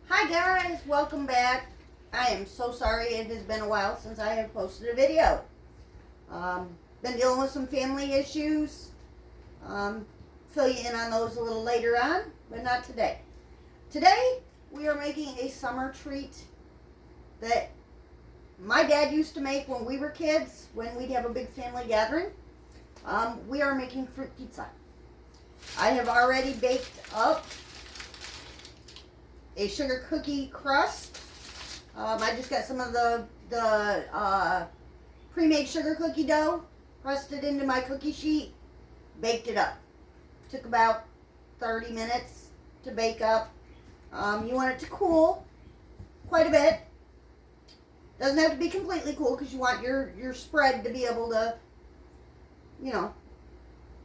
Hi guys, welcome back. I am so sorry it has been a while since I have posted a video. Been dealing with some family issues. Fill you in on those a little later on, but not today. Today we are making a summer treat that my dad used to make when we were kids, when we'd have a big family gathering. We are making fruit pizza. I have already baked up a sugar cookie crust. I just got some of the pre-made sugar cookie dough, pressed it into my cookie sheet, baked it up. Took about 30 minutes to bake up. You want it to cool quite a bit. Doesn't have to be completely cool because you want your spread to be able to,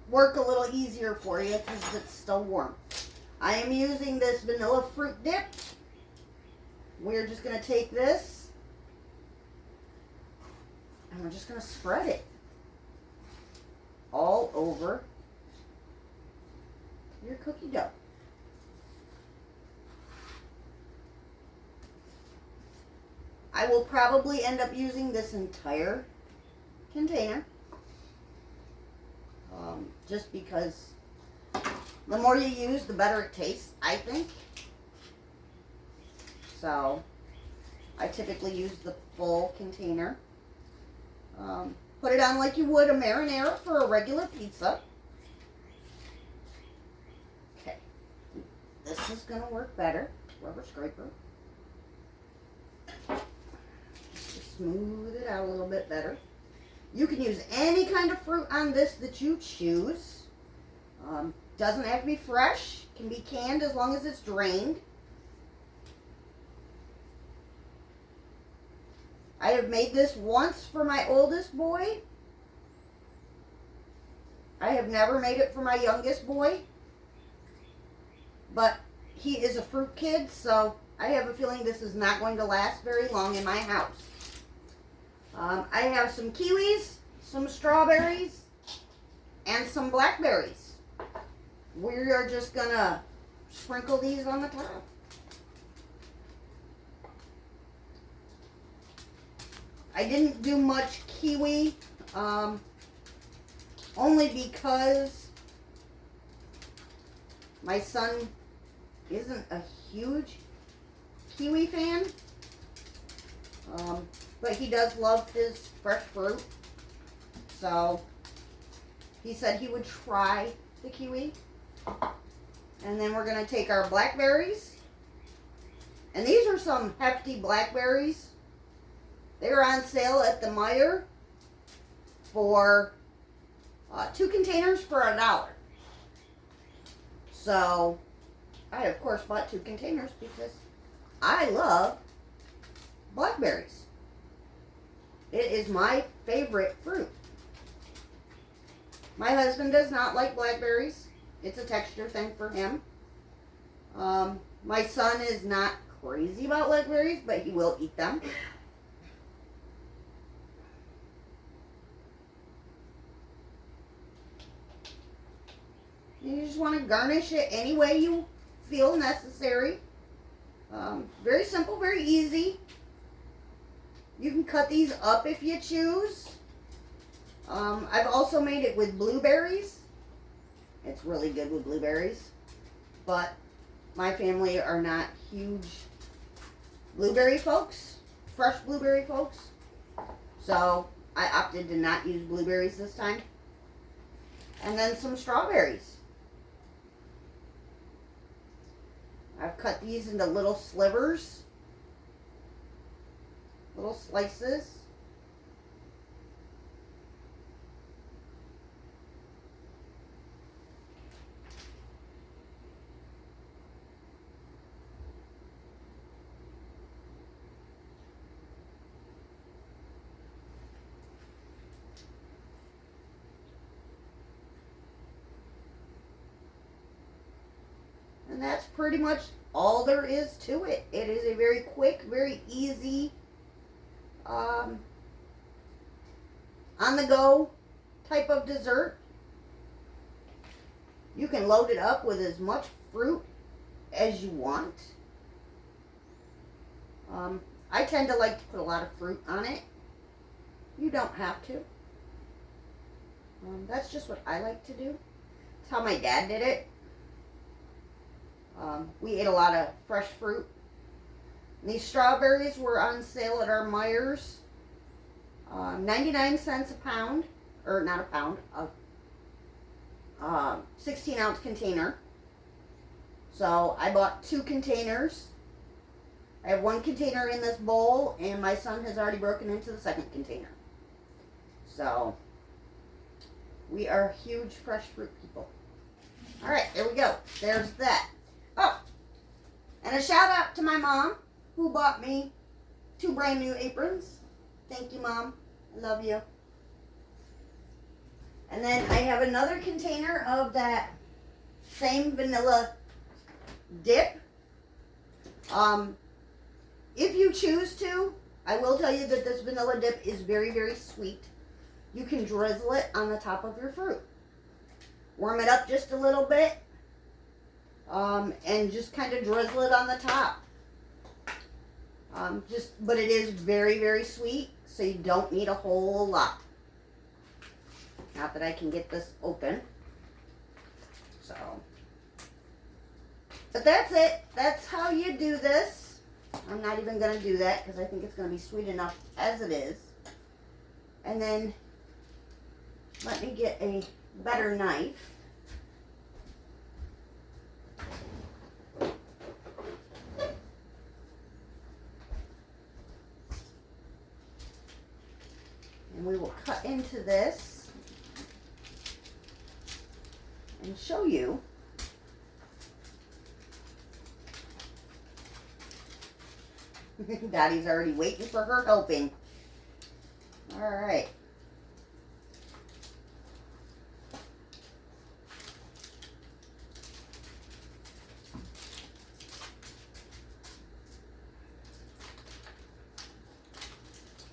work a little easier for you because it's still warm. I am using this vanilla fruit dip. We're just going to take this and we're just going to spread it all over your cookie dough. I will probably end up using this entire container just because the more you use, the better it tastes, I think. So, I typically use the full container. Put it on like you would a marinara for a regular pizza. Okay. This is going to work better. Rubber scraper. Just to smooth it out a little bit better. You can use any kind of fruit on this that you choose. Doesn't have to be fresh. Can be canned as long as it's drained. I have made this once for my oldest boy. I have never made it for my youngest boy. But he is a fruit kid, so I have a feeling this is not going to last very long in my house. I have some kiwis, some strawberries, and some blackberries. We are just going to sprinkle these on the top. I didn't do much kiwi, only because my son isn't a huge kiwi fan, but he does love his fresh fruit, so he said he would try the kiwi. And then we're going to take our blackberries, and these are some hefty blackberries. They were on sale at the Meijer for 2 containers for $1. So I of course bought 2 containers because I love blackberries. It is my favorite fruit. My husband does not like blackberries. It's a texture thing for him. My son is not crazy about blackberries, but he will eat them. You just want to garnish it any way you feel necessary. Very simple, very easy. You can cut these up if you choose. I've also made it with blueberries. It's really good with blueberries. But my family are not huge blueberry folks, fresh blueberry folks. So I opted to not use blueberries this time. And then some strawberries. I've cut these into little slivers, little slices. And that's pretty much all there is to it. It is a very quick, very easy, on-the-go type of dessert. You can load it up with as much fruit as you want. I tend to like to put a lot of fruit on it. You don't have to. That's just what I like to do. It's how my dad did it. We ate a lot of fresh fruit. These strawberries were on sale at our Meijers. 99 cents a pound. Or not a pound. A 16-ounce container. So I bought 2 containers. I have 1 container in this bowl, and my son has already broken into the second container. So we are huge fresh fruit people. All right, there we go. There's that. Oh, and a shout out to my mom who bought me 2 brand new aprons. Thank you, Mom. I love you. And then I have another container of that same vanilla dip. If you choose to, I will tell you that this vanilla dip is very, very sweet. You can drizzle it on the top of your fruit. Warm it up just a little bit. And just kind of drizzle it on the top. But it is very, very sweet, so you don't need a whole lot. Not that I can get this open. So, but that's it. That's how you do this. I'm not even going to do that because I think it's going to be sweet enough as it is. And then let me get a better knife. And we will cut into this and show you Daddy's already waiting for her helping. All right.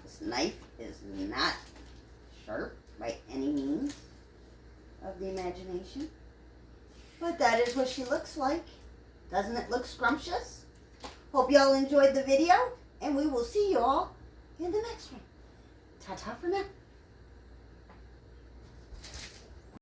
This knife is not sharp by any means of the imagination, but that is what she looks like. Doesn't it look scrumptious? Hope y'all enjoyed the video, and we will see you all in the next one. Ta-ta for now.